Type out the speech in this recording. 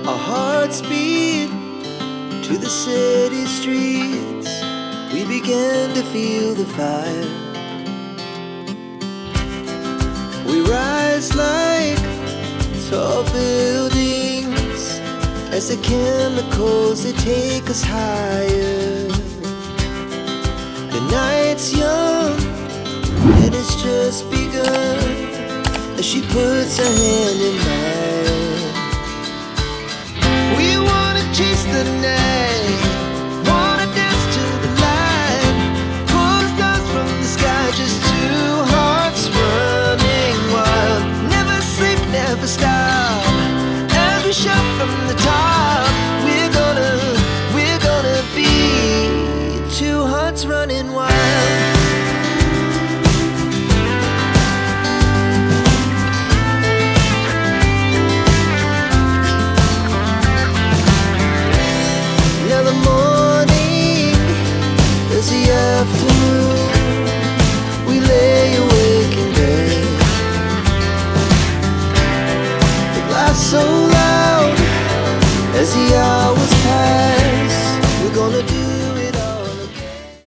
Our hearts beat to the city streets. We began to feel the fire. We rise like tall buildings as the chemicals, they take us higher. The night's young and it's just begun as she puts her hand in mine.